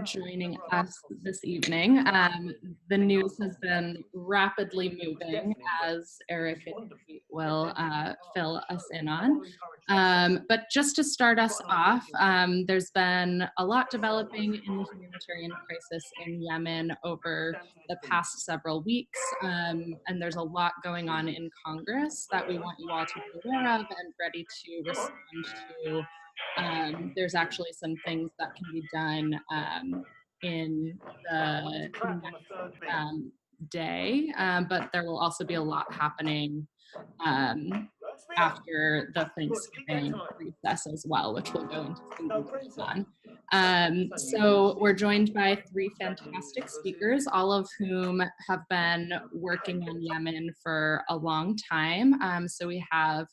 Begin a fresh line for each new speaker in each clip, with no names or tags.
joining us this evening. The news has been rapidly moving, as Eric and Kate will fill us in on. But just to start us off, there's been a lot developing in the humanitarian crisis in Yemen over the past several weeks, and there's a lot going on in Congress that we want you all to be aware of and ready to respond to. There's actually some things that can be done in the next day, but there will also be a lot happening after the Thanksgiving recess as well, which we'll go into some details on. So we're joined by three fantastic speakers, all of whom have been working in Yemen for a long time. So we have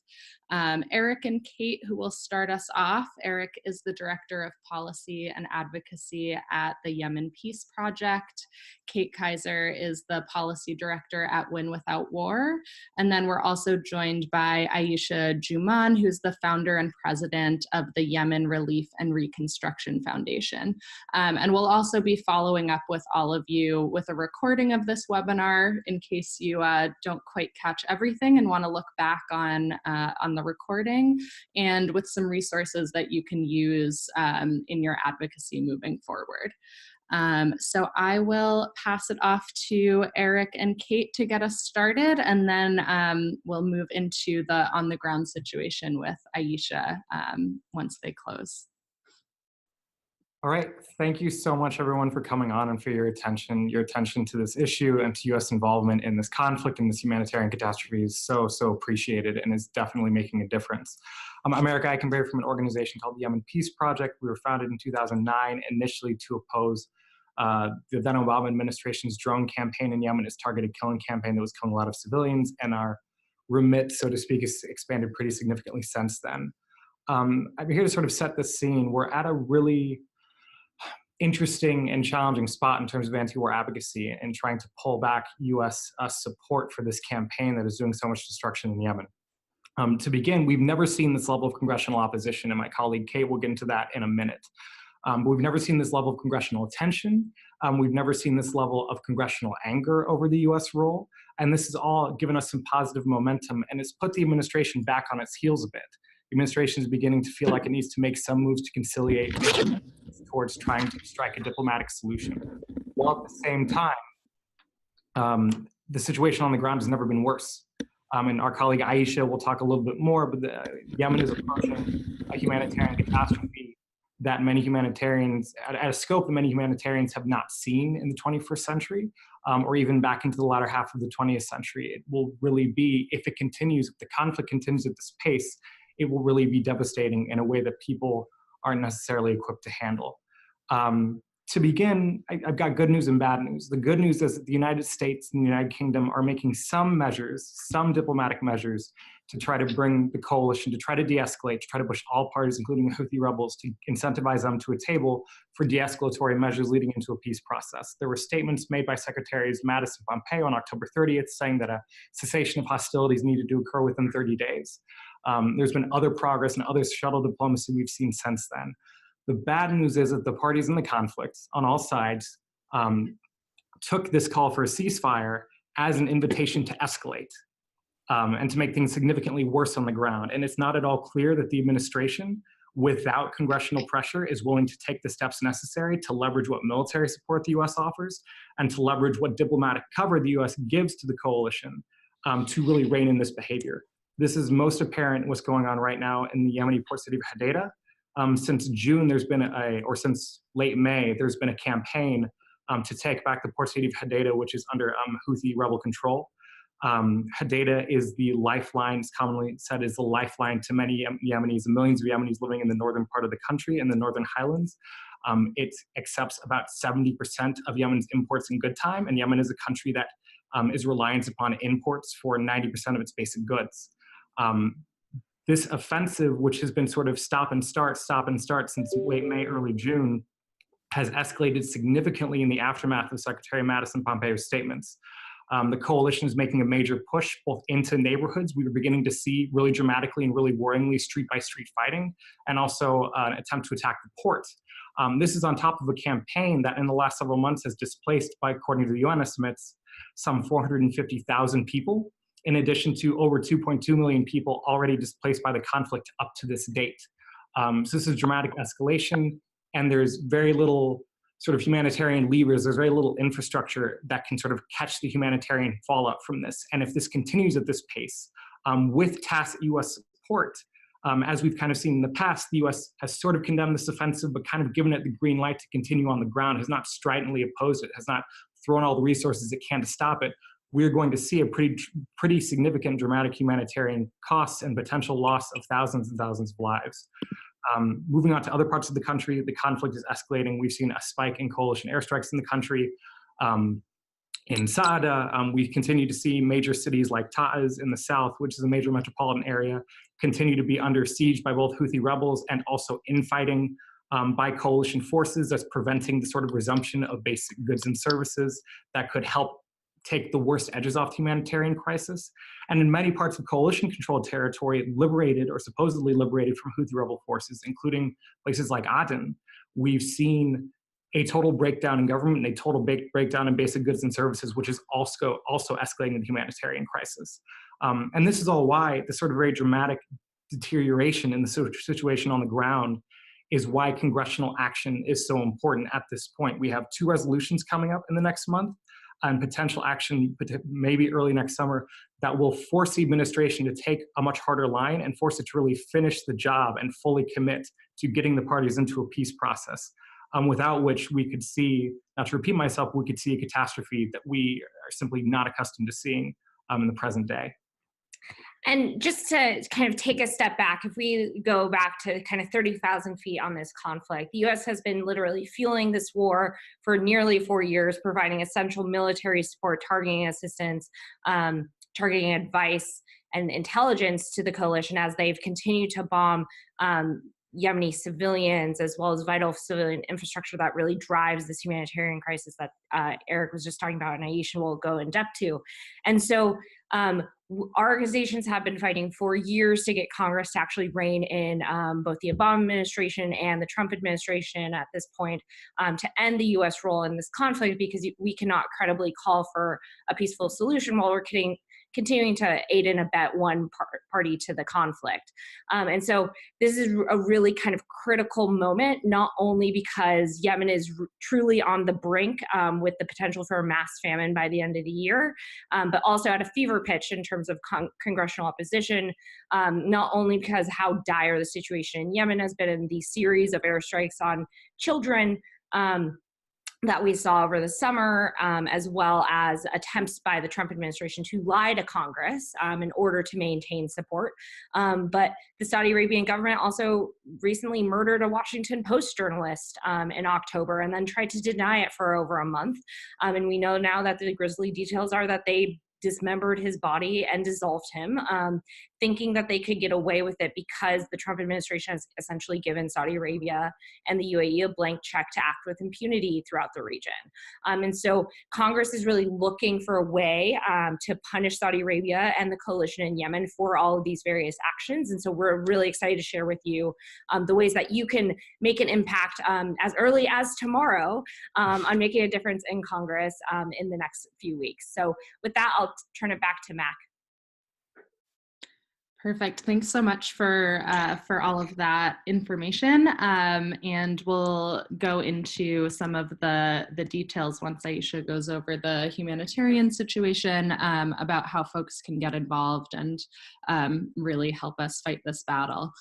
Eric and Kate, who will start us off. Eric is the Director of Policy and Advocacy at the Yemen Peace Project. Kate Kizer is the Policy Director at Win Without War. And then we're also joined by Aisha Jumaan, who's the founder and president of the Yemen Relief and Reconstruction Foundation. And we'll also be following up with all of you with a recording of this webinar in case you don't quite catch everything and want to look back on the recording, and with some resources that you can use in your advocacy moving forward. So I will pass it off to Eric and Kate to get us started, and then we'll move into the on-the-ground situation with Aisha once they close.
All right, thank you so much everyone for coming on and for your attention to this issue and to US involvement in this conflict and this humanitarian catastrophe is so appreciated and is definitely making a difference. I'm Eric Eikenberry from an organization called the Yemen Peace Project. We were founded in 2009 initially to oppose the then Obama administration's drone campaign in Yemen, its targeted killing campaign that was killing a lot of civilians, and our remit, so to speak, has expanded pretty significantly since then. I'm here to sort of set the scene. We're at a really interesting and challenging spot in terms of anti-war advocacy and trying to pull back US support for this campaign that is doing so much destruction in Yemen. To begin, we've never seen this level of congressional opposition, and my colleague Kate will get into that in a minute. But we've never seen this level of congressional attention. We've never seen this level of congressional anger over the US role. And this has all given us some positive momentum, and it's put the administration back on its heels a bit. The administration is beginning to feel like it needs to make some moves to conciliate towards trying to strike a diplomatic solution. While at the same time, the situation on the ground has never been worse. And our colleague Aisha will talk a little bit more, but Yemen is approaching a humanitarian catastrophe that many humanitarians, at a scope that many humanitarians have not seen in the 21st century, or even back into the latter half of the 20th century. It will really be, if it continues, if the conflict continues at this pace, it will really be devastating in a way that people aren't necessarily equipped to handle. To begin, I've got good news and bad news. The good news is that the United States and the United Kingdom are making some measures, some diplomatic measures, to try to bring the coalition, to try to de-escalate, to try to push all parties, including the Houthi rebels, to incentivize them to a table for de-escalatory measures leading into a peace process. There were statements made by Secretaries Mattis and Pompeo on October 30th saying that a cessation of hostilities needed to occur within 30 days. There's been other progress and other shuttle diplomacy we've seen since then. The bad news is that the parties in the conflict on all sides took this call for a ceasefire as an invitation to escalate and to make things significantly worse on the ground. And it's not at all clear that the administration, without congressional pressure, is willing to take the steps necessary to leverage what military support the US offers and to leverage what diplomatic cover the US gives to the coalition to really rein in this behavior. This is most apparent what's going on right now in the Yemeni port city of Haditha. Since June, or since late May, there's been a campaign to take back the port city of Haditha, which is under Houthi rebel control. Haditha is the lifeline, it's commonly said is the lifeline to many Yemenis, millions of Yemenis living in the northern part of the country, in the northern highlands. It accepts about 70% of Yemen's imports in good time, and Yemen is a country that is reliant upon imports for 90% of its basic goods. This offensive, which has been sort of stop and start since late May, early June, has escalated significantly in the aftermath of Secretary Mattis and Pompeo's statements. The coalition is making a major push both into neighborhoods. We were beginning to see really dramatically and really worryingly street-by-street fighting, and also an attempt to attack the port. This is on top of a campaign that in the last several months has displaced, by according to the UN estimates, some 450,000 people, in addition to over 2.2 million people already displaced by the conflict up to this date. So this is dramatic escalation, and there's very little sort of humanitarian levers, there's very little infrastructure that can sort of catch the humanitarian fallout from this. And if this continues at this pace, with tacit US support, as we've kind of seen in the past, the US has sort of condemned this offensive, but kind of given it the green light to continue on the ground, has not stridently opposed it, has not thrown all the resources it can to stop it. We're going to see a pretty significant dramatic humanitarian costs and potential loss of thousands and thousands of lives. Moving on to other parts of the country, the conflict is escalating. We've seen a spike in coalition airstrikes in the country. In Saada, we continue to see major cities like Taiz in the south, which is a major metropolitan area, continue to be under siege by both Houthi rebels and also infighting by coalition forces that's preventing the sort of resumption of basic goods and services that could help take the worst edges off the humanitarian crisis. And in many parts of coalition-controlled territory, liberated or supposedly liberated from Houthi rebel forces, including places like Aden, we've seen a total breakdown in government and a total breakdown in basic goods and services, which is also escalating the humanitarian crisis. And this is all why the sort of very dramatic deterioration in the situation on the ground is why congressional action is so important at this point. We have 2 resolutions coming up in the next month, and potential action maybe early next summer that will force the administration to take a much harder line and force it to really finish the job and fully commit to getting the parties into a peace process, without which we could see, not to repeat myself, we could see a catastrophe that we are simply not accustomed to seeing in the present day.
And just to kind of take a step back, if we go back to kind of 30,000 feet on this conflict, the U.S. has been literally fueling this war for nearly 4 years, providing essential military support, targeting assistance, targeting advice and intelligence to the coalition as they've continued to bomb Yemeni civilians, as well as vital civilian infrastructure that really drives this humanitarian crisis that Eric was just talking about, and Aisha will go in depth to. And so our organizations have been fighting for years to get Congress to actually rein in both the Obama administration and the Trump administration at this point to end the U.S. role in this conflict, because we cannot credibly call for a peaceful solution while we're continuing to aid and abet one party to the conflict. And so this is a really kind of critical moment, not only because Yemen is truly on the brink with the potential for a mass famine by the end of the year, but also at a fever pitch in terms of congressional opposition, not only because how dire the situation in Yemen has been in the series of airstrikes on children, that we saw over the summer, as well as attempts by the Trump administration to lie to Congress in order to maintain support. But the Saudi Arabian government also recently murdered a Washington Post journalist in October and then tried to deny it for over a month. And we know now that the grisly details are that they dismembered his body and dissolved him, thinking that they could get away with it because the Trump administration has essentially given Saudi Arabia and the UAE a blank check to act with impunity throughout the region. And so Congress is really looking for a way to punish Saudi Arabia and the coalition in Yemen for all of these various actions. And so we're really excited to share with you the ways that you can make an impact as early as tomorrow on making a difference in Congress in the next few weeks. So with that, I'll turn it back to Mac.
Perfect. Thanks so much for all of that information. And we'll go into some of the details once Aisha goes over the humanitarian situation, about how folks can get involved and really help us fight this battle.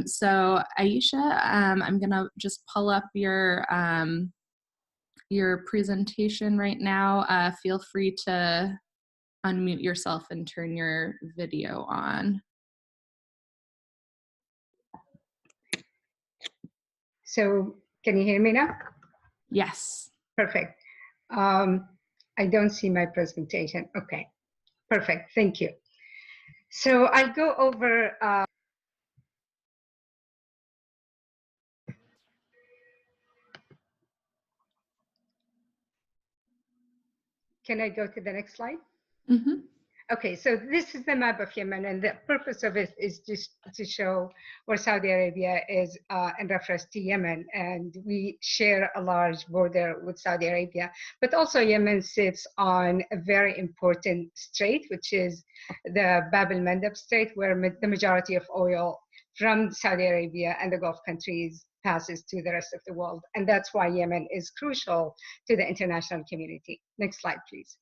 So Aisha, I'm gonna just pull up your presentation right now. Feel free to unmute yourself and turn your video on.
So can you hear me now?
Yes.
Perfect. I don't see my presentation. Okay, perfect. Thank you. So I'll go over can I go to the next slide?
Mm-hmm.
Okay, so this is the map of Yemen, and the purpose of it is just to show where Saudi Arabia is in reference to Yemen, and we share a large border with Saudi Arabia, but also Yemen sits on a very important strait, which is the Bab el-Mandeb Strait, where the majority of oil from Saudi Arabia and the Gulf countries passes to the rest of the world, and that's why Yemen is crucial to the international community. Next slide, please.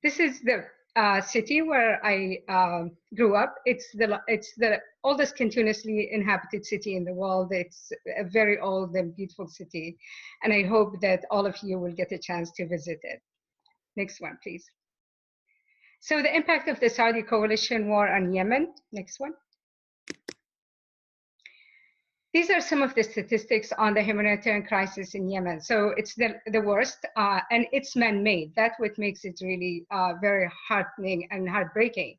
This is the city where I grew up. It's the oldest continuously inhabited city in the world. It's a very old and beautiful city, and I hope that all of you will get a chance to visit it. Next one, please. So the impact of the Saudi coalition war on Yemen. Next one. These are some of the statistics on the humanitarian crisis in Yemen. So it's the worst, and it's man-made. That's what makes it really very heartening and heartbreaking.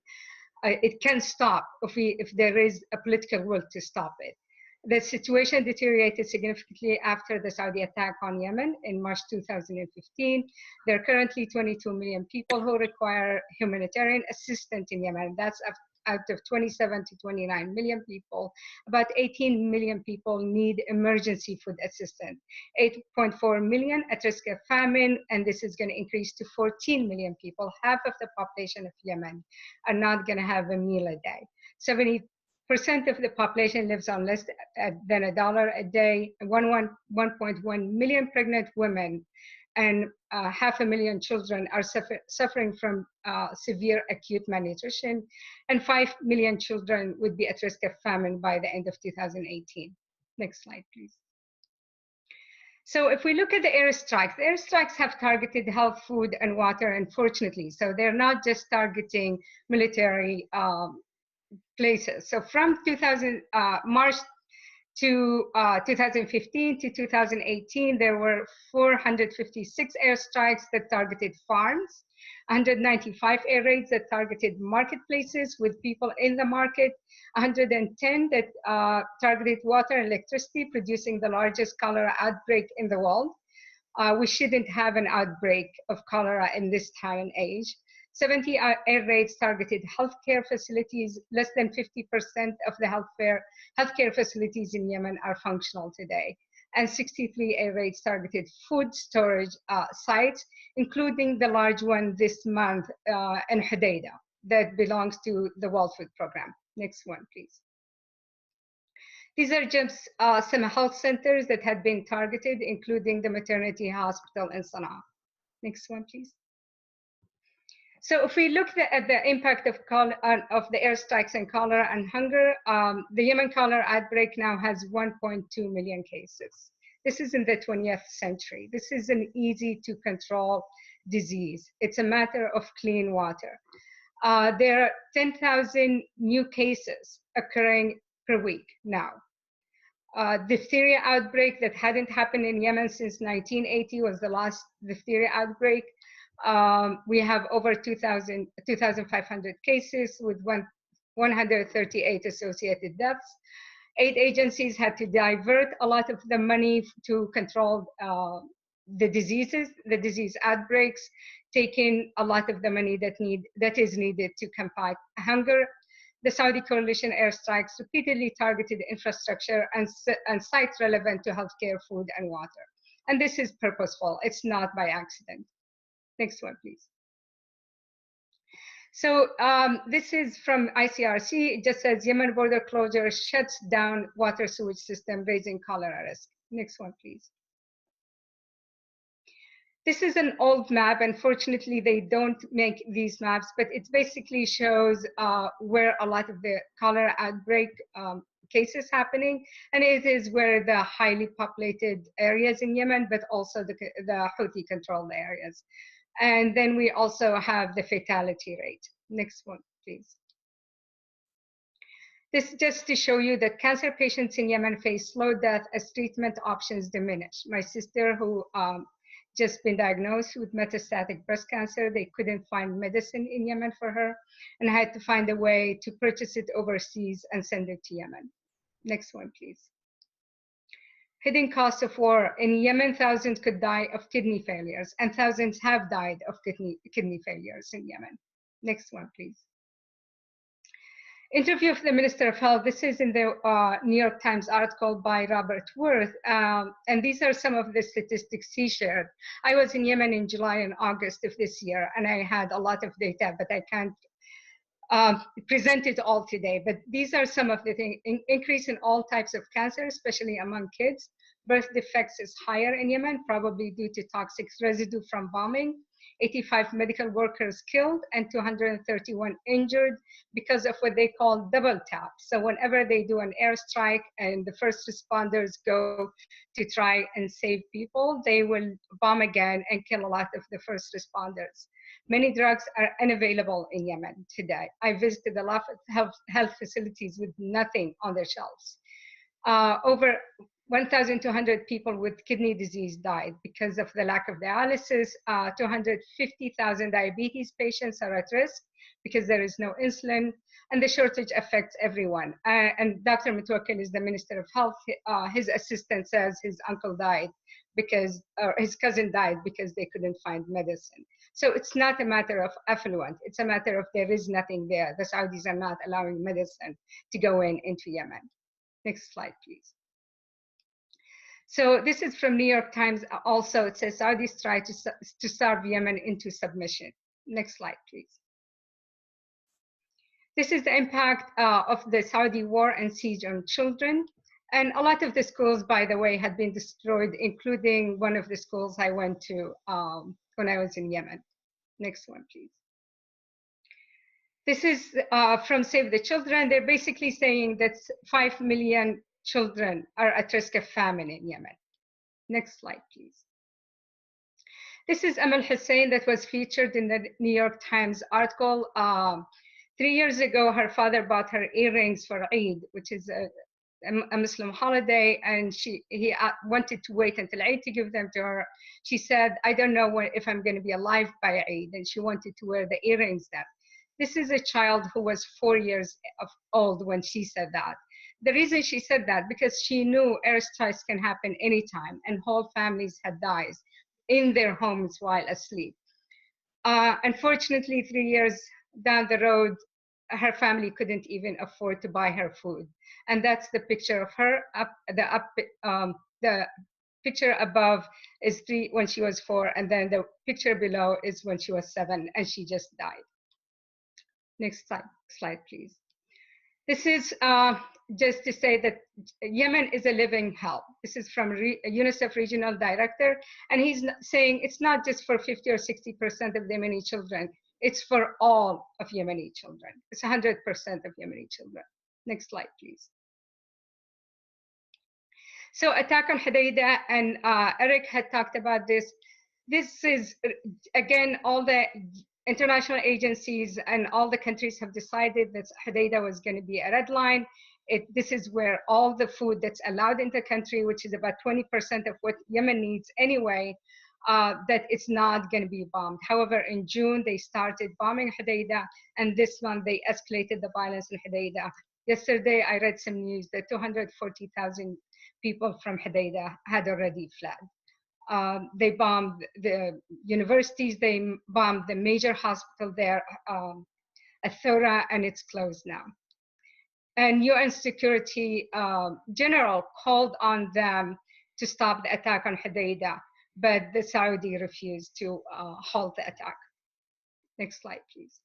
It can stop if there is a political will to stop it. The situation deteriorated significantly after the Saudi attack on Yemen in March 2015. There are currently 22 million people who require humanitarian assistance in Yemen. That's out of 27 to 29 million people. About 18 million people need emergency food assistance. 8.4 million at risk of famine, and this is going to increase to 14 million people. Half of the population of Yemen are not going to have a meal a day. 70% of the population lives on less than $1 a day. 1.1 million pregnant women and 500,000 children are suffering from severe acute malnutrition, and 5 million children would be at risk of famine by the end of 2018. Next slide, please. So if we look at the airstrikes have targeted health, food, and water, unfortunately. So they're not just targeting military places. So from March to 2015 to 2018, there were 456 airstrikes that targeted farms, 195 air raids that targeted marketplaces with people in the market, 110 that targeted water and electricity, producing the largest cholera outbreak in the world. We shouldn't have an outbreak of cholera in this time and age. 70 air raids targeted healthcare facilities. Less than 50% of the healthcare facilities in Yemen are functional today. And 63 air raids targeted food storage sites, including the large one this month in Hodeidah that belongs to the World Food Program. Next one, please. These are just some health centers that had been targeted, including the maternity hospital in Sana'a. Next one, please. So if we look at the impact of the airstrikes and cholera and hunger, the Yemen cholera outbreak now has 1.2 million cases. This is in the 20th century. This is an easy to control disease. It's a matter of clean water. There are 10,000 new cases occurring per week now. Diphtheria outbreak that hadn't happened in Yemen since 1980 was the last diphtheria outbreak. We have over 2,500 cases with 138 associated deaths. 8 agencies had to divert a lot of the money to control the disease outbreaks, taking a lot of the money that is needed to combat hunger. The Saudi coalition airstrikes repeatedly targeted infrastructure and sites relevant to healthcare, food, and water. And this is purposeful. It's not by accident. Next one, please. So this is from ICRC. It just says Yemen border closure shuts down water sewage system, raising cholera risk. Next one, please. This is an old map. Unfortunately, they don't make these maps, but it basically shows where a lot of the cholera outbreak cases happening, and it is where the highly populated areas in Yemen, but also the Houthi controlled areas. And then we also have the fatality rate. Next one, please. This just to show you that cancer patients in Yemen face slow death as treatment options diminish. My sister, who just been diagnosed with metastatic breast cancer, they couldn't find medicine in Yemen for her, and I had to find a way to purchase it overseas and send it to Yemen. Next one, please. Hidden costs of war. In Yemen, thousands could die of kidney failures, and thousands have died of kidney failures in Yemen. Next one, please. Interview of the Minister of Health. This is in the New York Times article by Robert Worth, and these are some of the statistics he shared. I was in Yemen in July and August of this year, and I had a lot of data, but I can't present it all today. But these are some of the things. Increase in all types of cancer, especially among kids. Birth defects is higher in Yemen, probably due to toxic residue from bombing. 85 medical workers killed and 231 injured because of what they call double tap. So whenever they do an airstrike and the first responders go to try and save people, they will bomb again and kill a lot of the first responders. Many drugs are unavailable in Yemen today. I visited a lot of health facilities with nothing on their shelves. Over 1,200 people with kidney disease died because of the lack of dialysis. 250,000 diabetes patients are at risk because there is no insulin, and the shortage affects everyone. And Dr. Mutawakkil is the Minister of Health. His assistant says his uncle died because, or his cousin died because they couldn't find medicine. So it's not a matter of affluent, it's a matter of there is nothing there. The Saudis are not allowing medicine to go into Yemen. Next slide, please. So this is from New York Times also. It says Saudis try to starve Yemen into submission. Next slide, please. This is the impact of the Saudi war and siege on children. And a lot of the schools, by the way, had been destroyed, including one of the schools I went to when I was in Yemen. Next one, please. This is from Save the Children. They're basically saying that 5 million children are at risk of famine in Yemen. Next slide, please. This is Amal Hussein that was featured in the New York Times article. 3 years ago, her father bought her earrings for Eid, which is a Muslim holiday, and he wanted to wait until Eid to give them to her. She said, I don't know if I'm going to be alive by Eid, and she wanted to wear the earrings then. This is a child who was 4 years old when she said that. The reason she said that, because she knew airstrikes can happen anytime, and whole families had died in their homes while asleep. Unfortunately, 3 years down the road, her family couldn't even afford to buy her food. And that's the picture of her. The picture above is when she was 4, and then the picture below is when she was 7, and she just died. Next slide, please. This is just to say that Yemen is a living hell. This is from UNICEF regional director, and he's saying it's not just for 50 or 60% of the Yemeni children, it's for all of Yemeni children. It's 100% of Yemeni children. Next slide, please. So attack on Hodeidah, and Eric had talked about this. This is, again, all the international agencies and all the countries have decided that Hodeidah was going to be a red line. This is where all the food that's allowed in the country, which is about 20% of what Yemen needs anyway, that it's not going to be bombed. However, in June, they started bombing Hodeidah, and this month they escalated the violence in Hodeidah. Yesterday, I read some news that 240,000 people from Hodeidah had already fled. They bombed the universities, they bombed the major hospital there, Athora, and it's closed now. And UN Security General called on them to stop the attack on Hodeidah, but the Saudi refused to halt the attack. Next slide, please.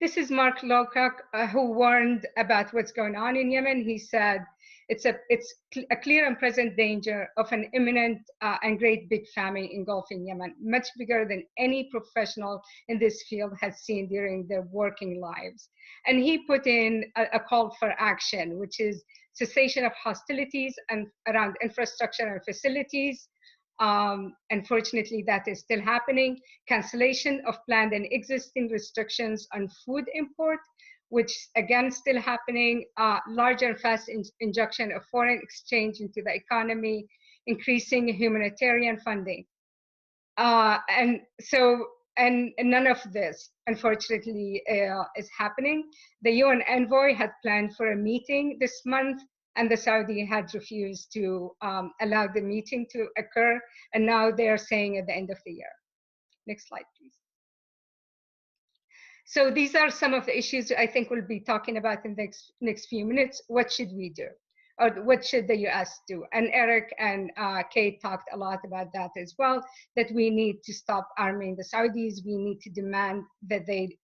This is Mark Lowcock, who warned about what's going on in Yemen. He said, it's a clear and present danger of an imminent and great big famine engulfing Yemen, much bigger than any professional in this field has seen during their working lives. And he put in a call for action, which is cessation of hostilities and around infrastructure and facilities. Unfortunately, that is still happening. Cancellation of planned and existing restrictions on food import, which again still happening. Larger and fast injection of foreign exchange into the economy, increasing humanitarian funding. And none of this, unfortunately, is happening. The UN envoy had planned for a meeting this month and the Saudi had refused to allow the meeting to occur, and now they are saying at the end of the year. Next slide, please. So these are some of the issues I think we'll be talking about in the next few minutes. What should we do? Or what should the US do? And Eric and Kate talked a lot about that as well, that we need to stop arming the Saudis. We need to demand that they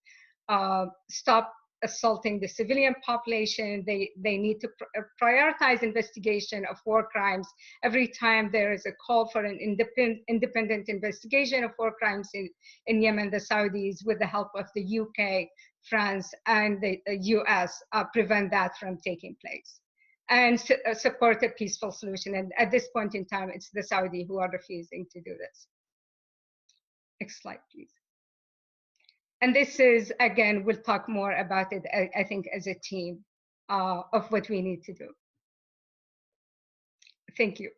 stop assaulting the civilian population. They need to prioritize investigation of war crimes. Every time there is a call for an independent investigation of war crimes in Yemen, the Saudis, with the help of the UK, France, and the US, prevent that from taking place and support a peaceful solution. And at this point in time, it's the Saudi who are refusing to do this. Next slide, please. And this is, again, we'll talk more about it, I think, as a team of what we need to do. Thank you.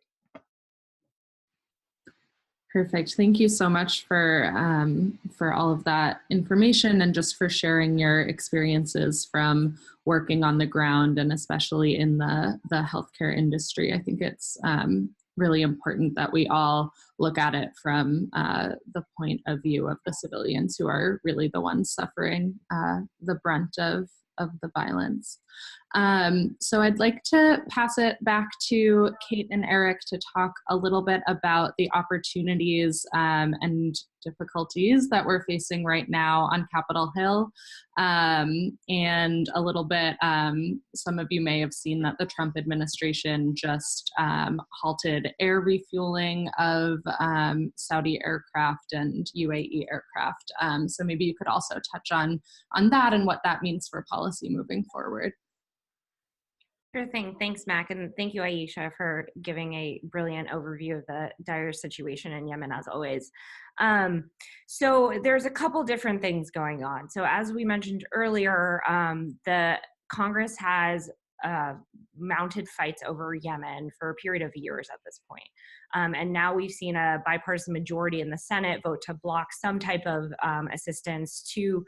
Perfect. Thank you so much for all of that information and just for sharing your experiences from working on the ground and especially in the healthcare industry. I think it's really important that we all look at it from the point of view of the civilians who are really the ones suffering the brunt of the violence. So I'd like to pass it back to Kate and Eric to talk a little bit about the opportunities and difficulties that we're facing right now on Capitol Hill. And a little bit, some of you may have seen that the Trump administration just halted air refueling of Saudi aircraft and UAE aircraft. So maybe you could also touch on that and what that means for policy moving forward.
Sure thing. Thanks, Mac. And thank you, Aisha, for giving a brilliant overview of the dire situation in Yemen, as always. So there's a couple different things going on. So as we mentioned earlier, the Congress has mounted fights over Yemen for a period of years at this point. And now we've seen a bipartisan majority in the Senate vote to block some type of assistance to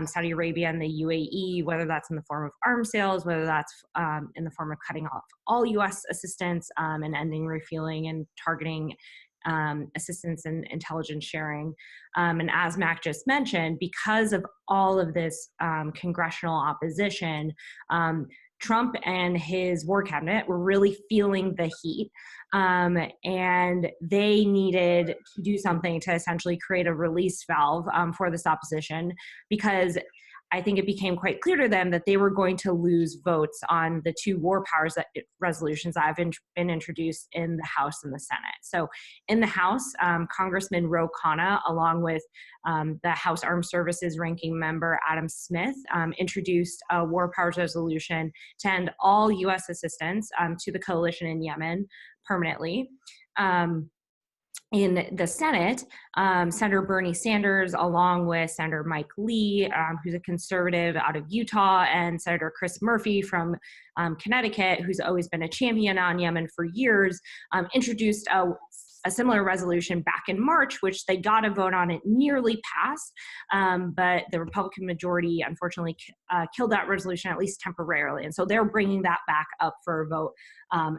Saudi Arabia and the UAE, whether that's in the form of arms sales, whether that's in the form of cutting off all US assistance and ending refueling and targeting assistance and intelligence sharing. And as Mac just mentioned, because of all of this congressional opposition, Trump and his war cabinet were really feeling the heat, and they needed to do something to essentially create a release valve for this opposition, because I think it became quite clear to them that they were going to lose votes on the two war powers resolutions that have been introduced in the House and the Senate. So in the House, Congressman Ro Khanna, along with the House Armed Services Ranking Member Adam Smith, introduced a war powers resolution to end all U.S. assistance to the coalition in Yemen permanently. In the Senate, Senator Bernie Sanders, along with Senator Mike Lee, who's a conservative out of Utah, and Senator Chris Murphy from Connecticut, who's always been a champion on Yemen for years, introduced a similar resolution back in March, which they got a vote on. It nearly passed, but the Republican majority unfortunately killed that resolution, at least temporarily. And so they're bringing that back up for a vote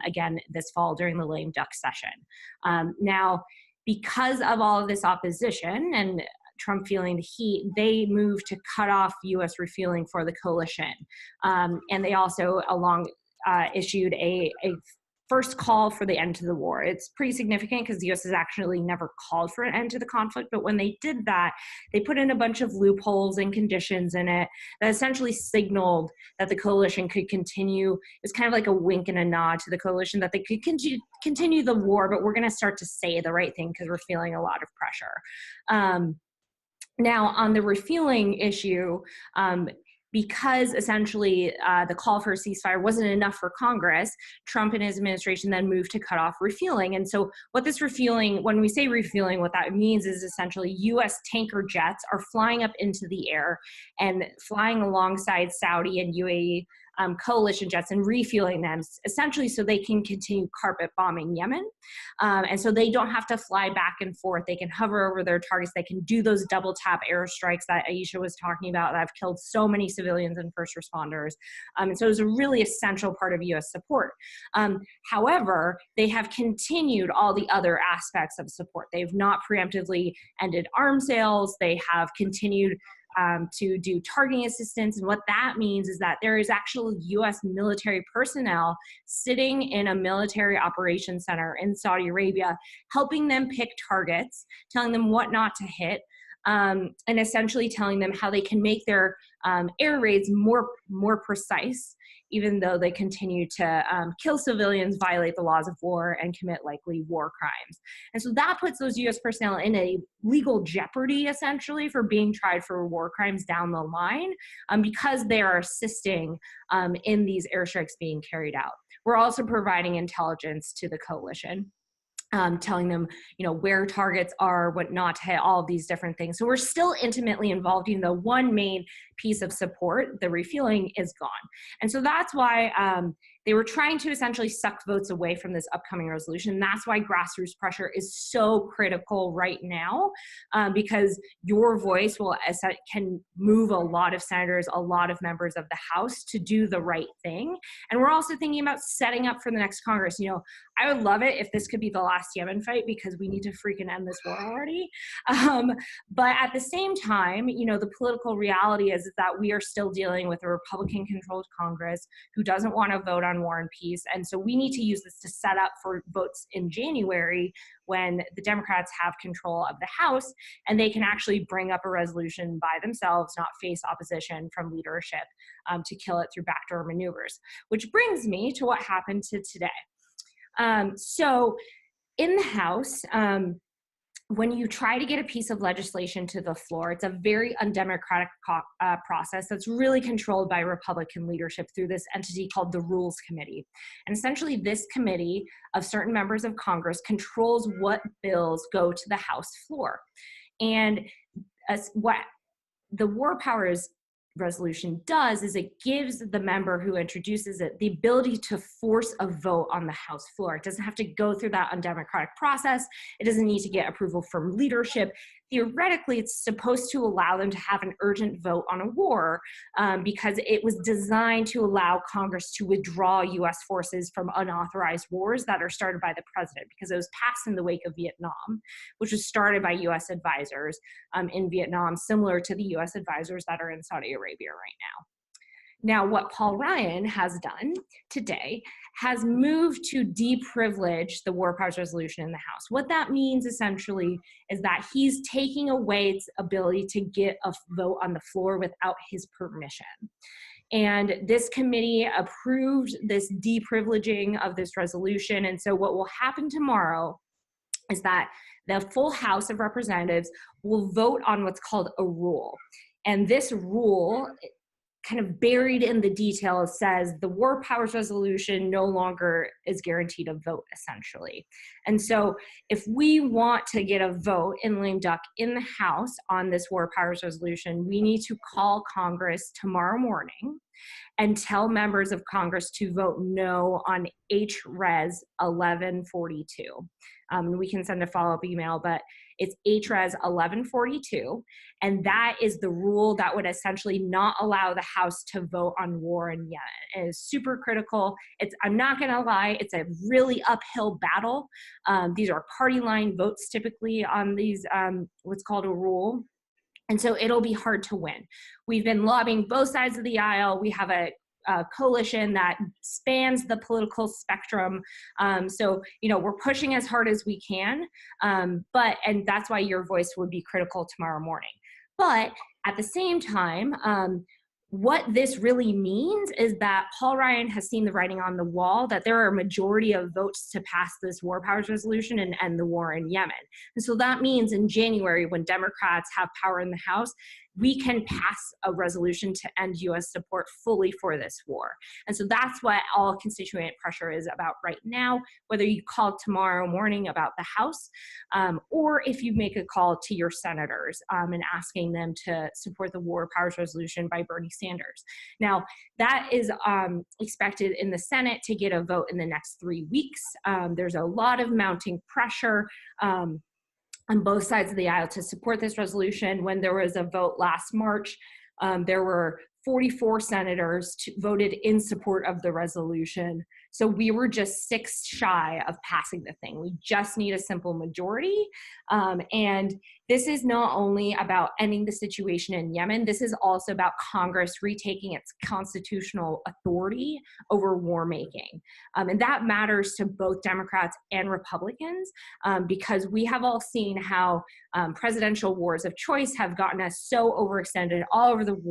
again this fall during the lame duck session. Now, because of all of this opposition and Trump feeling the heat, they moved to cut off U.S. refueling for the coalition. And they also issued a first call for the end to the war. It's pretty significant because the U.S. has actually never called for an end to the conflict, but when they did that, they put in a bunch of loopholes and conditions in it that essentially signaled that the coalition could continue. It's kind of like a wink and a nod to the coalition that they could continue the war, but we're going to start to say the right thing because we're feeling a lot of pressure. Now, on the refueling issue, because essentially the call for a ceasefire wasn't enough for Congress, Trump and his administration then moved to cut off refueling. And so what this refueling, when we say refueling, what that means is essentially US tanker jets are flying up into the air and flying alongside Saudi and UAE coalition jets and refueling them, essentially so they can continue carpet bombing Yemen. And so they don't have to fly back and forth. They can hover over their targets. They can do those double tap airstrikes that Aisha was talking about that have killed so many civilians and first responders. And so it was a really essential part of US support. However, they have continued all the other aspects of support. They've not preemptively ended arms sales. They have continued to do targeting assistance. And what that means is that there is actual US military personnel sitting in a military operations center in Saudi Arabia, helping them pick targets, telling them what not to hit, and essentially telling them how they can make their air raids more precise, even though they continue to kill civilians, violate the laws of war, and commit likely war crimes. And so that puts those US personnel in a legal jeopardy, essentially, for being tried for war crimes down the line, because they are assisting in these airstrikes being carried out. We're also providing intelligence to the coalition, telling them, where targets are, what not to hit, all of these different things. So we're still intimately involved, even though one main piece of support, the refueling, is gone. And so that's why they were trying to essentially suck votes away from this upcoming resolution. That's why grassroots pressure is so critical right now, because your voice can move a lot of senators, a lot of members of the House to do the right thing. And we're also thinking about setting up for the next Congress. I would love it if this could be the last Yemen fight, because we need to freaking end this war already. But at the same time, the political reality is that we are still dealing with a Republican-controlled Congress who doesn't want to vote on war and peace. And so we need to use this to set up for votes in January, when the Democrats have control of the House and they can actually bring up a resolution by themselves, not face opposition from leadership to kill it through backdoor maneuvers. Which brings me to what happened today. So in the House, when you try to get a piece of legislation to the floor, it's a very undemocratic process that's really controlled by Republican leadership through this entity called the Rules Committee. And essentially this committee of certain members of Congress controls what bills go to the House floor. And what the War Powers resolution does is it gives the member who introduces it the ability to force a vote on the House floor. It doesn't have to go through that undemocratic process. It doesn't need to get approval from leadership. Theoretically, it's supposed to allow them to have an urgent vote on a war, because it was designed to allow Congress to withdraw US forces from unauthorized wars that are started by the president, because it was passed in the wake of Vietnam, which was started by US advisors in Vietnam, similar to the US advisors that are in Saudi Arabia right now. Now, what Paul Ryan has done today has moved to deprivilege the War Powers Resolution in the House. What that means essentially is that he's taking away its ability to get a vote on the floor without his permission. And this committee approved this deprivileging of this resolution. And so what will happen tomorrow is that the full House of Representatives will vote on what's called a rule. And this rule, kind of buried in the details, says the War Powers Resolution no longer is guaranteed a vote, essentially. And so if we want to get a vote in lame duck in the House on this War Powers Resolution, we need to call Congress tomorrow morning and tell members of Congress to vote no on HRes 1142. We can send a follow-up email, but it's HRes 1142, and that is the rule that would essentially not allow the House to vote on war in Yemen. It is super critical. I'm not gonna lie, it's a really uphill battle. These are party line votes typically on these, what's called a rule. And so it'll be hard to win. We've been lobbying both sides of the aisle. We have a coalition that spans the political spectrum. So, we're pushing as hard as we can, and that's why your voice would be critical tomorrow morning. But at the same time, what this really means is that Paul Ryan has seen the writing on the wall that there are a majority of votes to pass this War Powers Resolution and end the war in Yemen. And so that means in January, when Democrats have power in the House, we can pass a resolution to end US support fully for this war. And so that's what all constituent pressure is about right now, whether you call tomorrow morning about the House, or if you make a call to your senators and asking them to support the War Powers Resolution by Bernie Sanders. Now, that is expected in the Senate to get a vote in the next 3 weeks. There's a lot of mounting pressure on both sides of the aisle to support this resolution. When there was a vote last March, there were 44 senators voted in support of the resolution. So we were just 6 shy of passing the thing. We just need a simple majority. And this is not only about ending the situation in Yemen, this is also about Congress retaking its constitutional authority over war making. And that matters to both Democrats and Republicans, because we have all seen how presidential wars of choice have gotten us so overextended all over the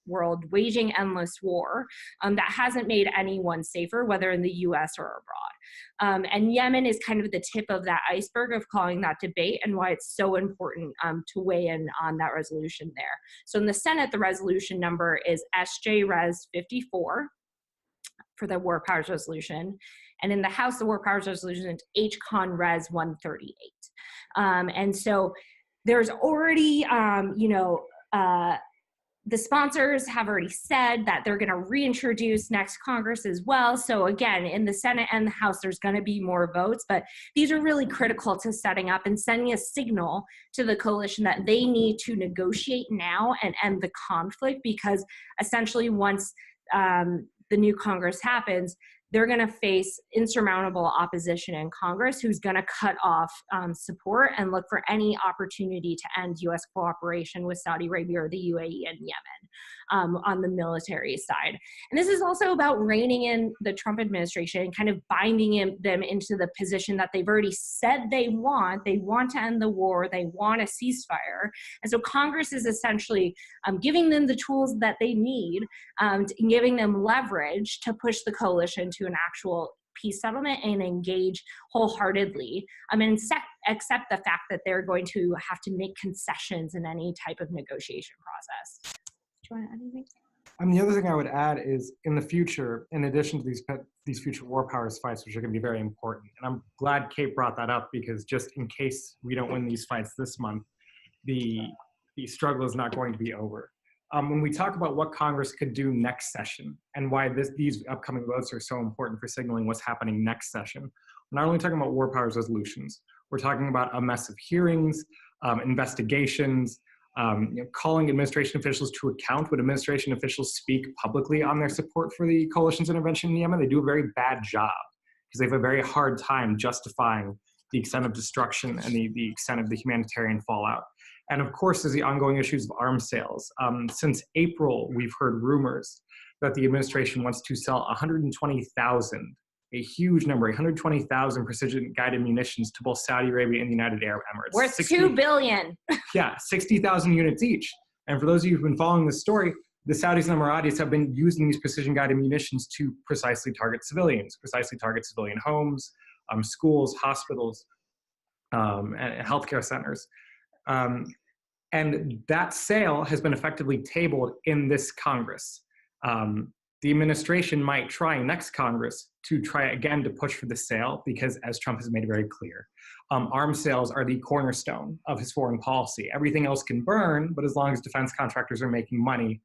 world, waging endless war that hasn't made anyone safer, whether in the US or abroad. And Yemen is kind of the tip of that iceberg of calling that debate, and why it's so important to weigh in on that resolution there. So in the Senate, the resolution number is SJ Res 54 for the War Powers Resolution. And in the House, the War Powers Resolution is HCON Res 138. And so there's already, the sponsors have already said that they're going to reintroduce next Congress as well. So again, in the Senate and the House, there's going to be more votes, but these are really critical to setting up and sending a signal to the coalition that they need to negotiate now and end the conflict, because essentially once the new Congress happens, they're going to face insurmountable opposition in Congress, who's going to cut off support and look for any opportunity to end U.S. cooperation with Saudi Arabia or the UAE and Yemen on the military side. And this is also about reining in the Trump administration and kind of binding them into the position that they've already said they want. They want to end the war. They want a ceasefire. And so Congress is essentially giving them the tools that they need and giving them leverage to push the coalition to an actual peace settlement and engage wholeheartedly. And accept the fact that they're going to have to make concessions in any type of negotiation process. Do you want to add anything?
The other thing I would add is, in the future, in addition to these future war powers fights, which are going to be very important, and I'm glad Kate brought that up, because just in case we don't win these fights this month, the struggle is not going to be over. When we talk about what Congress could do next session and why these upcoming votes are so important for signaling what's happening next session, we're not only talking about war powers resolutions, we're talking about a mess of hearings, investigations, calling administration officials to account. When administration officials speak publicly on their support for the coalition's intervention in Yemen, they do a very bad job, because they have a very hard time justifying the extent of destruction and the extent of the humanitarian fallout. And of course, there's the ongoing issues of arms sales. Since April, we've heard rumors that the administration wants to sell 120,000, a huge number, 120,000 precision-guided munitions to both Saudi Arabia and the United Arab Emirates.
Worth $2 billion.
Yeah, 60,000 units each. And for those of you who've been following this story, the Saudis and Emiratis have been using these precision-guided munitions to precisely target civilians, precisely target civilian homes, schools, hospitals, and healthcare centers. And that sale has been effectively tabled in this Congress. The administration might try next Congress to try again to push for the sale, because, as Trump has made very clear, arms sales are the cornerstone of his foreign policy. Everything else can burn, but as long as defense contractors are making money,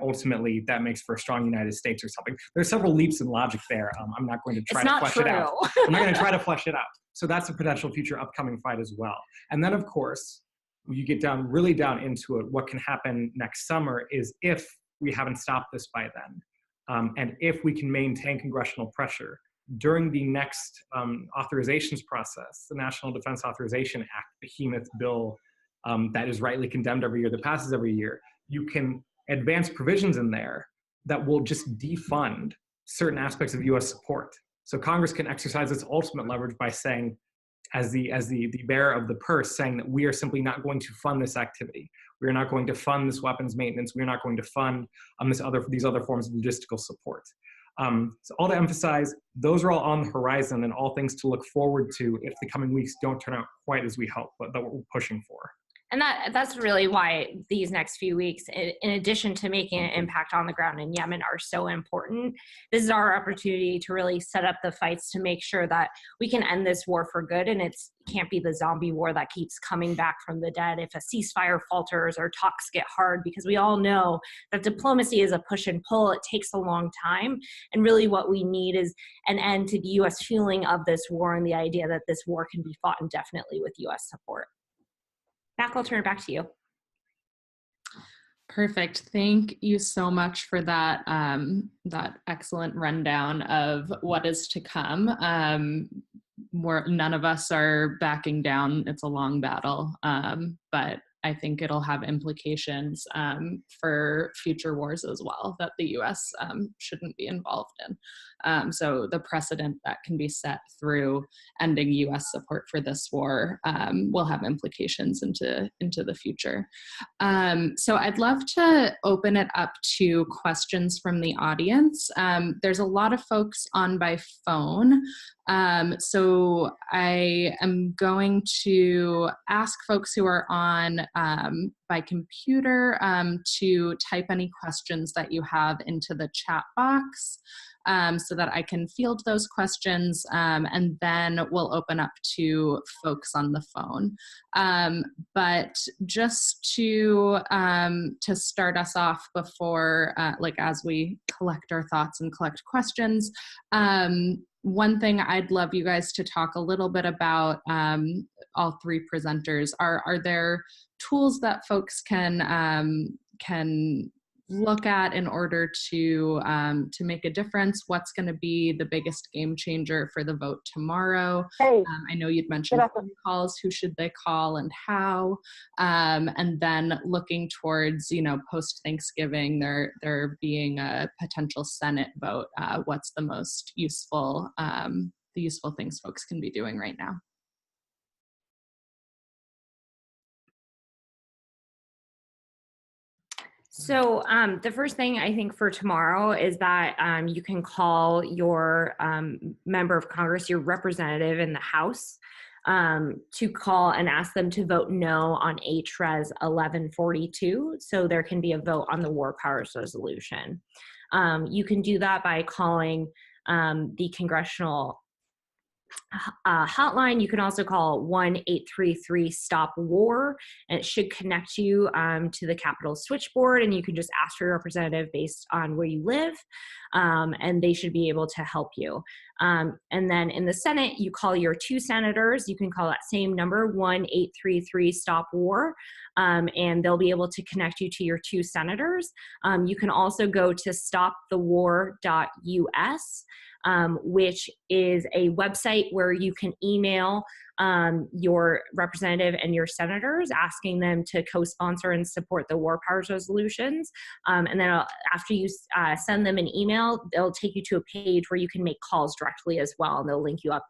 ultimately that makes for a strong United States or something. There's several leaps in logic there. I'm not going to try to flesh it out. I'm not going to try to flesh it out. So that's a potential future upcoming fight as well. And then, of course, you get really down into it, what can happen next summer is if we haven't stopped this by then. And if we can maintain congressional pressure during the next authorizations process, the National Defense Authorization Act, behemoth bill that is rightly condemned every year, that passes every year, you can advance provisions in there that will just defund certain aspects of US support. So Congress can exercise its ultimate leverage by saying, as the bearer of the purse, saying that we are simply not going to fund this activity. We are not going to fund this weapons maintenance. We are not going to fund these other forms of logistical support. So all to emphasize, those are all on the horizon and all things to look forward to if the coming weeks don't turn out quite as we hope, but that we're pushing for.
And that's really why these next few weeks, in addition to making an impact on the ground in Yemen, are so important. This is our opportunity to really set up the fights to make sure that we can end this war for good, and it can't be the zombie war that keeps coming back from the dead if a ceasefire falters or talks get hard, because we all know that diplomacy is a push and pull. It takes a long time, and really what we need is an end to the U.S. fueling of this war and the idea that this war can be fought indefinitely with U.S. support. Mac, I'll turn it back to you.
Perfect. Thank you so much for that, that excellent rundown of what is to come. None of us are backing down. It's a long battle, but I think it'll have implications for future wars as well that the U.S. Shouldn't be involved in. So the precedent that can be set through ending U.S. support for this war will have implications into the future. So I'd love to open it up to questions from the audience. There's a lot of folks on by phone. So I am going to ask folks who are on by computer to type any questions that you have into the chat box so that I can field those questions, and then we'll open up to folks on the phone. But just to start us off before, like as we collect our thoughts and collect questions, one thing I'd love you guys to talk a little bit about, all three presenters, are there tools that folks can look at in order to make a difference? What's going to be the biggest game changer for the vote tomorrow?
Hey,
I know you'd mentioned phone calls. Who should they call and how? And then looking towards, post Thanksgiving, there being a potential Senate vote. What's the most useful, the useful things folks can be doing right now?
So the first thing I think for tomorrow is that you can call your member of Congress, your representative in the House, to call and ask them to vote no on HRES 1142, so there can be a vote on the War Powers Resolution. You can do that by calling the Congressional hotline. You can also call 1-833-STOP-WAR, and it should connect you to the Capitol switchboard, and you can just ask for your representative based on where you live, and they should be able to help you. And then in the Senate, you call your two senators. You can call that same number, 1-833-STOP-WAR, and they'll be able to connect you to your two senators. You can also go to stopthewar.us, which is a website where you can email your representative and your senators, asking them to co-sponsor and support the War Powers Resolutions. And then after you send them an email, they'll take you to a page where you can make calls directly as well, and they'll link you up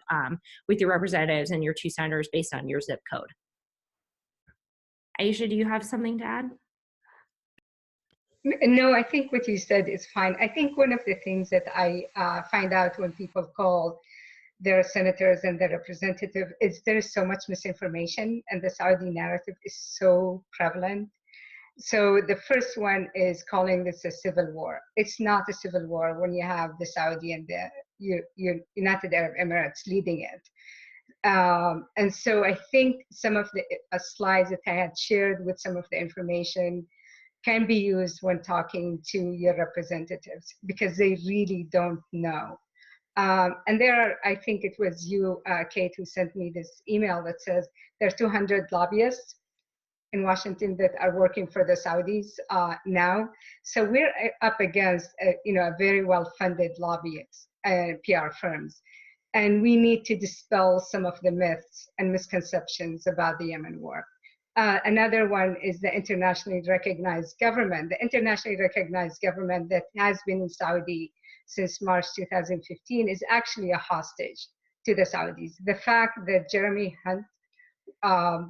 with your representatives and your two senators based on your zip code. Aisha, do you have something to add?
No, I think what you said is fine. I think one of the things that I find out when people call their senators and their representative is there is so much misinformation, and the Saudi narrative is so prevalent. So the first one is calling this a civil war. It's not a civil war when you have the Saudi and the United Arab Emirates leading it. And so I think some of the slides that I had shared with some of the information can be used when talking to your representatives, because they really don't know. And there are, I think it was you, Kate, who sent me this email that says there are 200 lobbyists in Washington that are working for the Saudis now. So we're up against, a very well-funded lobbyists and PR firms. And we need to dispel some of the myths and misconceptions about the Yemen war. Another one is the internationally recognized government. The internationally recognized government that has been in Saudi since March 2015 is actually a hostage to the Saudis. The fact that Jeremy Hunt,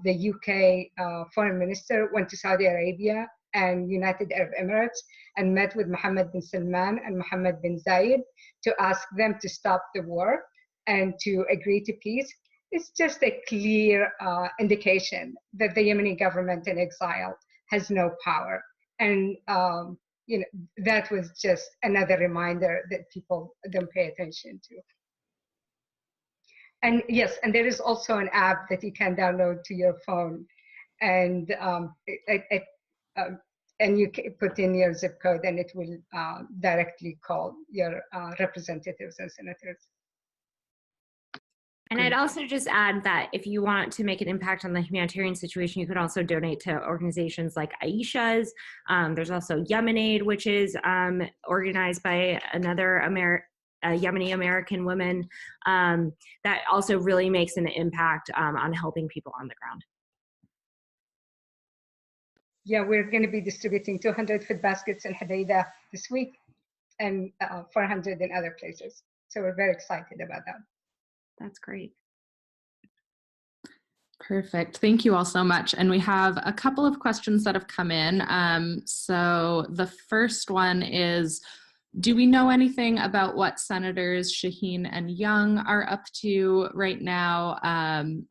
the UK foreign minister, went to Saudi Arabia and United Arab Emirates and met with Mohammed bin Salman and Mohammed bin Zayed to ask them to stop the war and to agree to peace, it's just a clear indication that the Yemeni government in exile has no power. And you know, that was just another reminder that people don't pay attention to. And yes, and there is also an app that you can download to your phone, and and you can put in your zip code, and it will directly call your representatives and senators.
And I'd also just add that if you want to make an impact on the humanitarian situation, you could also donate to organizations like Aisha's. There's also Yemen Aid, which is organized by another Yemeni American woman that also really makes an impact on helping people on the ground.
Yeah, we're going to be distributing 200 food baskets in Hodeida this week and 400 in other places. So we're very excited about that.
That's great.
Perfect. Thank you all so much. And we have a couple of questions that have come in. So the first one is, do we know anything about what Senators Shaheen and Young are up to right now?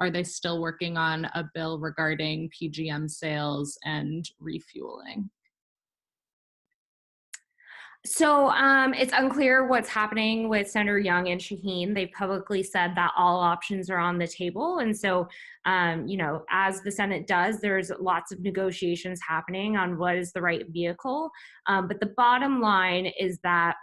Are they still working on a bill regarding PGM sales and refueling?
So it's unclear what's happening with Senator Young and Shaheen. They've publicly said that all options are on the table. And so, you know, as the Senate does, there's lots of negotiations happening on what is the right vehicle. But the bottom line is that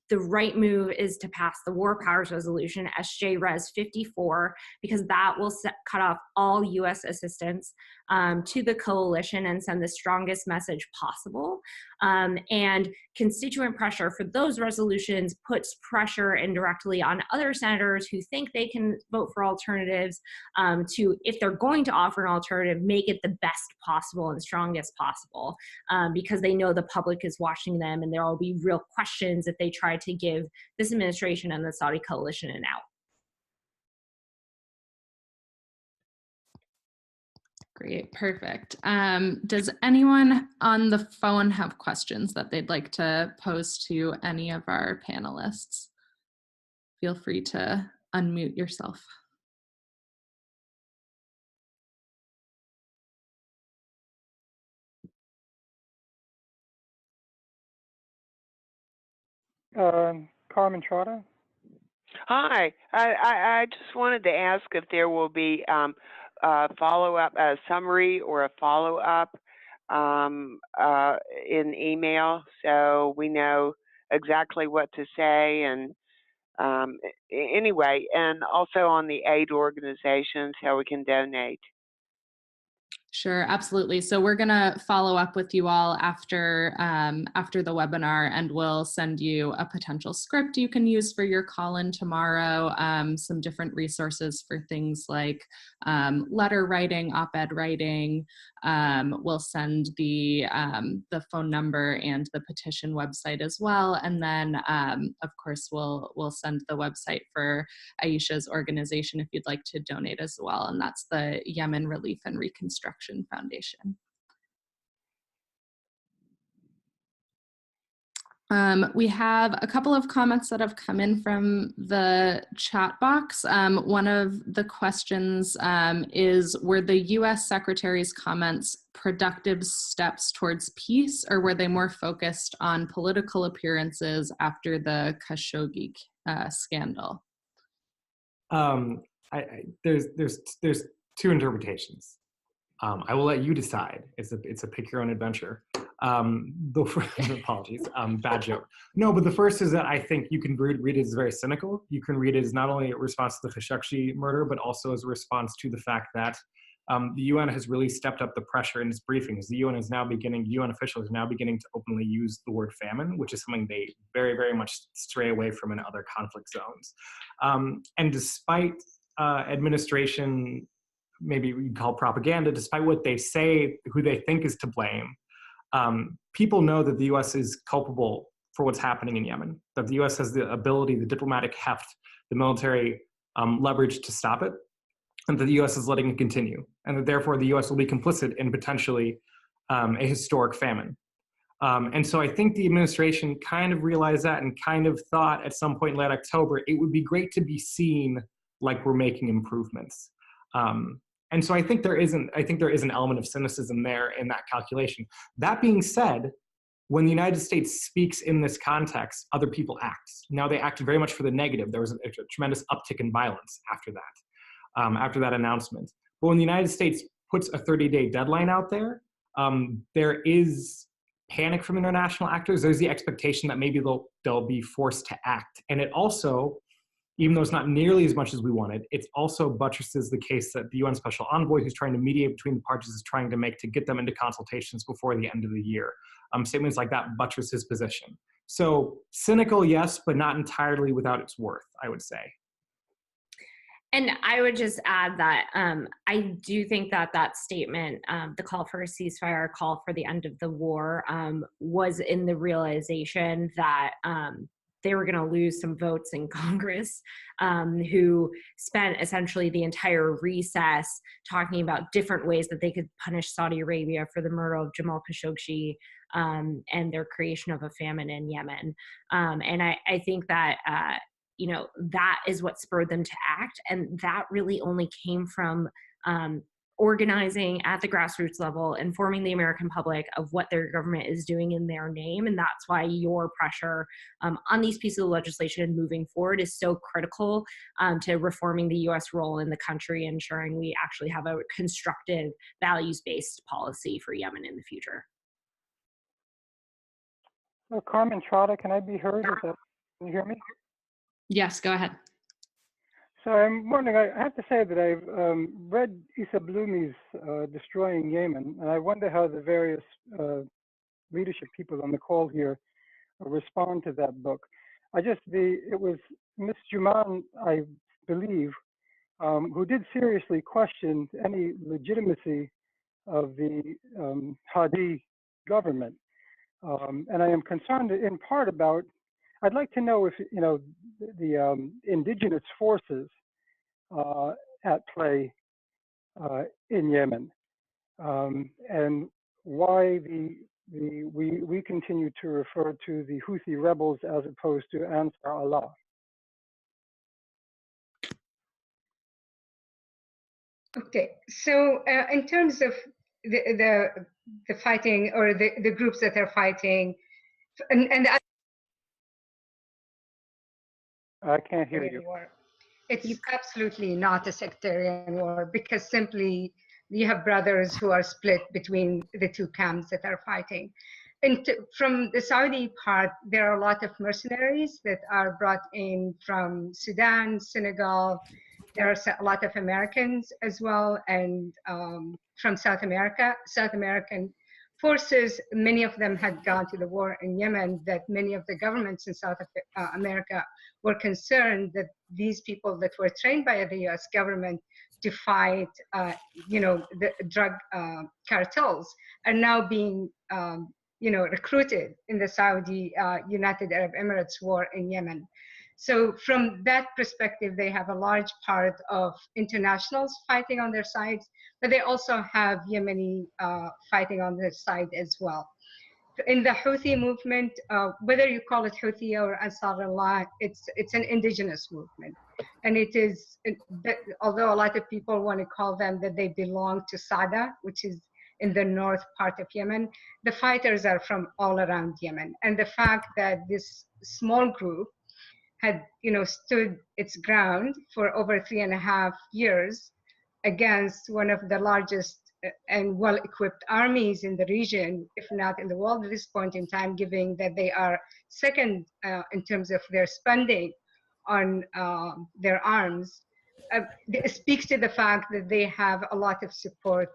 the right move is to pass the War Powers Resolution, SJ Res 54, because that will cut off all U.S. assistance to the coalition and send the strongest message possible. And constituent pressure for those resolutions puts pressure indirectly on other senators who think they can vote for alternatives to, if they're going to offer an alternative, make it the best possible and strongest possible, because they know the public is watching them and there will be real questions if they try to give this administration and the Saudi coalition an out.
Great, perfect. Does anyone on the phone have questions that they'd like to pose to any of our panelists? Feel free to unmute yourself.
Carmen Trotta.
Hi, I just wanted to ask if there will be a follow-up, a summary or a follow-up in email, so we know exactly what to say. And anyway, and also on the aid organizations, how we can donate.
Sure, absolutely. So we're going to follow up with you all after the webinar, and we'll send you a potential script you can use for your call-in tomorrow, some different resources for things like letter writing, op-ed writing. We'll send the phone number and the petition website as well. And then, of course, we'll send the website for Aisha's organization if you'd like to donate as well. And that's the Yemen Relief and Reconstruction Foundation. We have a couple of comments that have come in from the chat box. One of the questions is, were the US Secretary's comments productive steps towards peace, or were they more focused on political appearances after the Khashoggi scandal?
There's two interpretations. I will let you decide. It's a pick your own adventure. Apologies, bad joke. No, but the first is that I think you can read it as very cynical. You can read it as not only a response to the Khashoggi murder, but also as a response to the fact that the UN has really stepped up the pressure in its briefings. The UN officials are now beginning to openly use the word famine, which is something they very, very much stray away from in other conflict zones. And despite administration, maybe we call propaganda, despite what they say, who they think is to blame, people know that the US is culpable for what's happening in Yemen, that the US has the ability, the diplomatic heft, the military leverage to stop it, and that the US is letting it continue, and that therefore the US will be complicit in potentially a historic famine. And so I think the administration kind of realized that and kind of thought at some point in late October, it would be great to be seen like we're making improvements. And so I think there is an element of cynicism there in that calculation. That being said, when the United States speaks in this context, other people act. Now they act very much for the negative. There was a tremendous uptick in violence after that announcement. But when the United States puts a 30-day deadline out there, there is panic from international actors. There's the expectation that maybe they'll be forced to act. And it also, even though it's not nearly as much as we wanted, it also buttresses the case that the UN Special Envoy, who's trying to mediate between the parties, is trying to make to get them into consultations before the end of the year. Statements like that buttress his position. So cynical, yes, but not entirely without its worth, I would say.
And I would just add that I do think that that statement, the call for a ceasefire, call for the end of the war, was in the realization that they were going to lose some votes in Congress, who spent essentially the entire recess talking about different ways that they could punish Saudi Arabia for the murder of Jamal Khashoggi and their creation of a famine in Yemen. And I think that that is what spurred them to act. And that really only came from organizing at the grassroots level, informing the American public of what their government is doing in their name. And that's why your pressure on these pieces of legislation moving forward is so critical to reforming the US role in the country, ensuring we actually have a constructive, values-based policy for Yemen in the future.
Carmen Trotta, can I be heard? Can you hear me?
Yes, go ahead.
So I'm wondering, I have to say that I've read Issa Blumi's Destroying Yemen, and I wonder how the various leadership people on the call here respond to that book. It was Ms. Jumaan, I believe, who did seriously question any legitimacy of the Hadi government. And I am concerned in part about, I'd like to know if, the indigenous forces at play in Yemen, and why we continue to refer to the Houthi rebels as opposed to Ansar Allah.
Okay, so in terms of the fighting, or the groups that are fighting, and
I can't hear you.
It's absolutely not a sectarian war, because simply you have brothers who are split between the two camps that are fighting. And from the Saudi part, there are a lot of mercenaries that are brought in from Sudan, Senegal. There are a lot of Americans as well, and from South America. South American forces, many of them had gone to the war in Yemen, that many of the governments in South America were concerned that these people that were trained by the US government to fight, the drug cartels are now being, recruited in the Saudi United Arab Emirates war in Yemen. So from that perspective, they have a large part of internationals fighting on their sides, but they also have Yemeni fighting on their side as well. In the Houthi movement, whether you call it Houthi or Ansar Allah, it's an indigenous movement. And it is, although a lot of people want to call them that they belong to Sada, which is in the north part of Yemen, the fighters are from all around Yemen. And the fact that this small group had stood its ground for over 3.5 years against one of the largest and well-equipped armies in the region, if not in the world at this point in time, given that they are second in terms of their spending on their arms, it speaks to the fact that they have a lot of support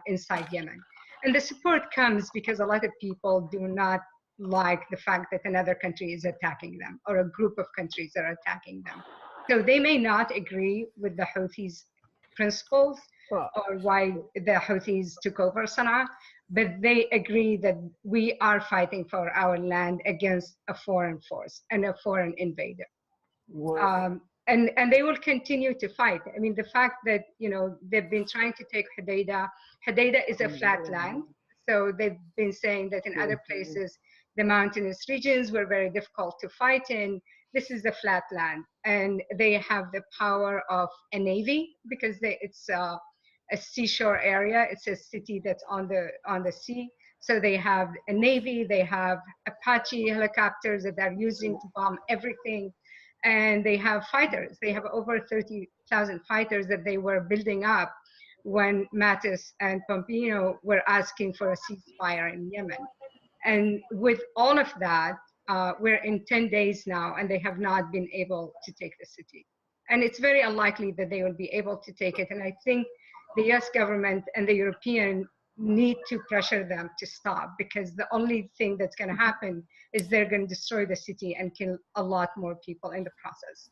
inside Yemen. And the support comes because a lot of people do not like the fact that another country is attacking them, or a group of countries are attacking them. So they may not agree with the Houthis' principles or why the Houthis took over Sana'a, but they agree that we are fighting for our land against a foreign force and a foreign invader. And they will continue to fight. I mean, the fact that, they've been trying to take Hodeidah. Hodeidah is a flat land. So they've been saying that in other places, the mountainous regions were very difficult to fight in. this is the flat land, and they have the power of a navy because it's a seashore area. It's a city that's on the sea. So they have a navy, they have Apache helicopters that they're using to bomb everything. And they have fighters. They have over 30,000 fighters that they were building up when Mattis and Pompeo were asking for a ceasefire in Yemen. And with all of that, we're in 10 days now, and they have not been able to take the city. And it's very unlikely that they will be able to take it. And I think the US government and the European need to pressure them to stop, because the only thing that's going to happen is they're going to destroy the city and kill a lot more people in the process.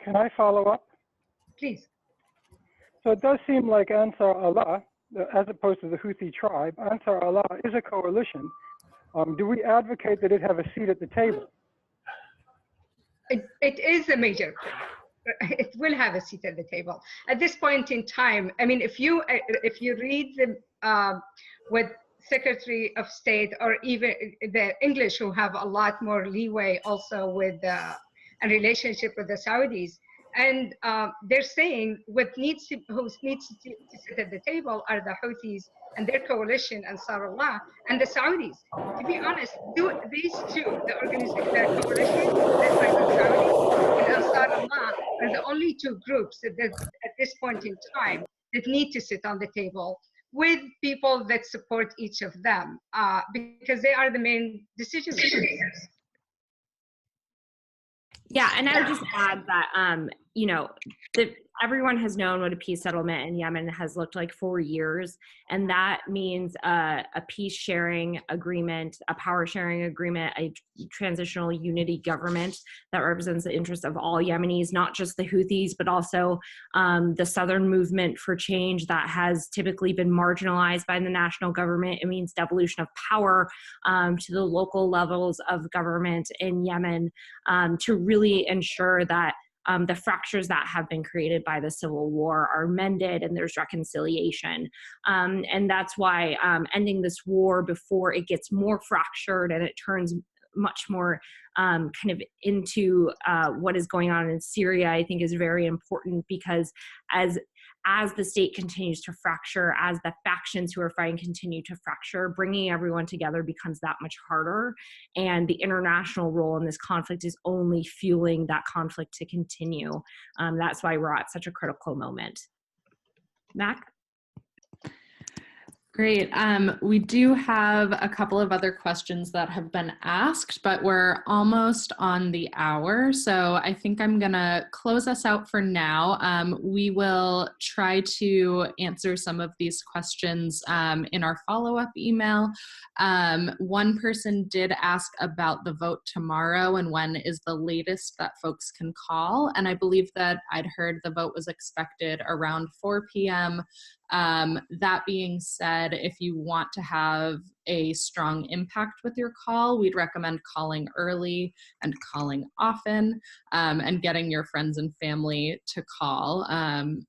Can I follow up?
Please.
So it does seem like Ansar Allah, as opposed to the Houthi tribe, Ansar Allah is a coalition. Do we advocate that it have a seat at the table?
It is a major thing. It will have a seat at the table. At this point in time, I mean, if you read what Secretary of State or even the English, who have a lot more leeway also with a relationship with the Saudis, and they're saying who needs to sit at the table are the Houthis and their coalition, Ansar Allah, and the Saudis. To be honest, these two, the organization, the coalition led by the Saudis and Ansar Allah, are the only two groups that at this point in time that need to sit on the table with people that support each of them, because they are the main decision makers.
Yeah, and I would just add that, you know, everyone has known what a peace settlement in Yemen has looked like for years, and that means a peace sharing agreement, a power sharing agreement, a transitional unity government that represents the interests of all Yemenis, not just the Houthis, but also the Southern movement for change that has typically been marginalized by the national government. It means devolution of power to the local levels of government in Yemen to really ensure that the fractures that have been created by the civil war are mended and there's reconciliation. And that's why ending this war before it gets more fractured and it turns much more kind of into what is going on in Syria, I think is very important, because as the state continues to fracture, as the factions who are fighting continue to fracture, bringing everyone together becomes that much harder. And the international role in this conflict is only fueling that conflict to continue. That's why we're at such a critical moment. Mac?
Great. We do have a couple of other questions that have been asked, but we're almost on the hour. So I think I'm gonna close us out for now. We will try to answer some of these questions in our follow-up email. One person did ask about the vote tomorrow and when is the latest that folks can call. And I believe that I'd heard the vote was expected around 4 p.m. That being said, if you want to have a strong impact with your call, we'd recommend calling early and calling often, and getting your friends and family to call.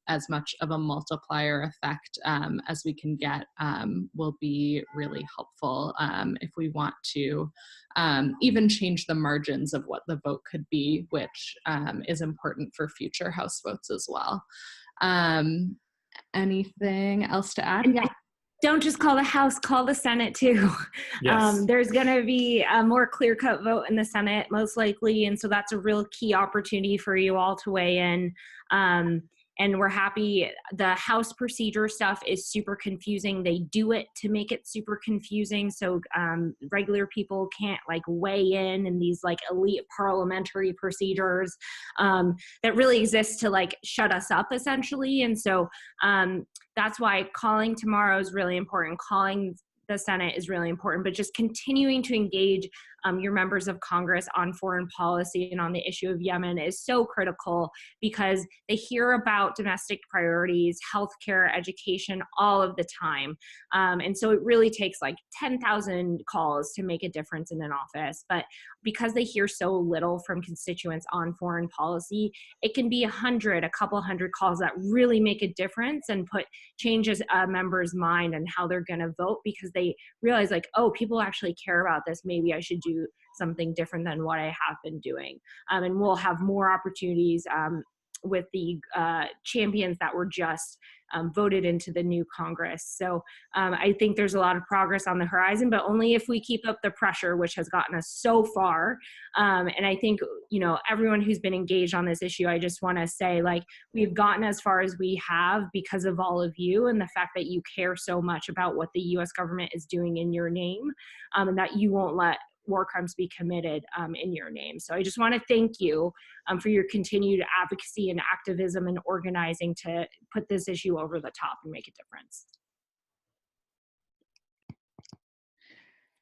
As much of a multiplier effect as we can get will be really helpful if we want to even change the margins of what the vote could be, which is important for future House votes as well. Anything else to add?
Yeah. Don't just call the House, call the Senate too.
Yes.
There's going to be a more clear-cut vote in the Senate, most likely, and so that's a real key opportunity for you all to weigh in. And we're happy. The House procedure stuff is super confusing. They do it to make it super confusing, so regular people can't like weigh in these like elite parliamentary procedures that really exist to like shut us up essentially. And so that's why calling tomorrow is really important. Calling the Senate is really important, but just continuing to engage your members of Congress on foreign policy and on the issue of Yemen is so critical, because they hear about domestic priorities, healthcare, education, all of the time. And so it really takes like 10,000 calls to make a difference in an office. But because they hear so little from constituents on foreign policy, it can be a couple hundred calls that really make a difference and changes a member's mind and how they're going to vote, because they realize like, oh, people actually care about this. Maybe I should do do something different than what I have been doing. And we'll have more opportunities with the champions that were just voted into the new Congress. So I think there's a lot of progress on the horizon, but only if we keep up the pressure, which has gotten us so far. And I think, you know, everyone who's been engaged on this issue, I just want to say, like, we've gotten as far as we have because of all of you and the fact that you care so much about what the US government is doing in your name, and that you won't let war crimes be committed in your name. So I just want to thank you for your continued advocacy and activism and organizing to put this issue over the top and make a difference.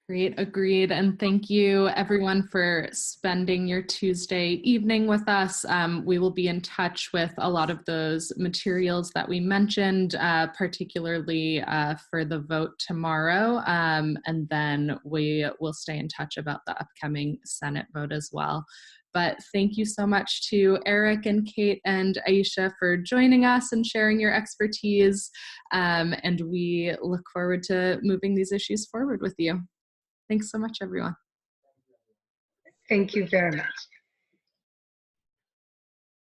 Great, agreed. And thank you everyone for spending your Tuesday evening with us. We will be in touch with a lot of those materials that we mentioned, particularly for the vote tomorrow. And then we will stay in touch about the upcoming Senate vote as well. But thank you so much to Eric and Kate and Aisha for joining us and sharing your expertise. And we look forward to moving these issues forward with you. Thanks so much, everyone.
Thank you very much.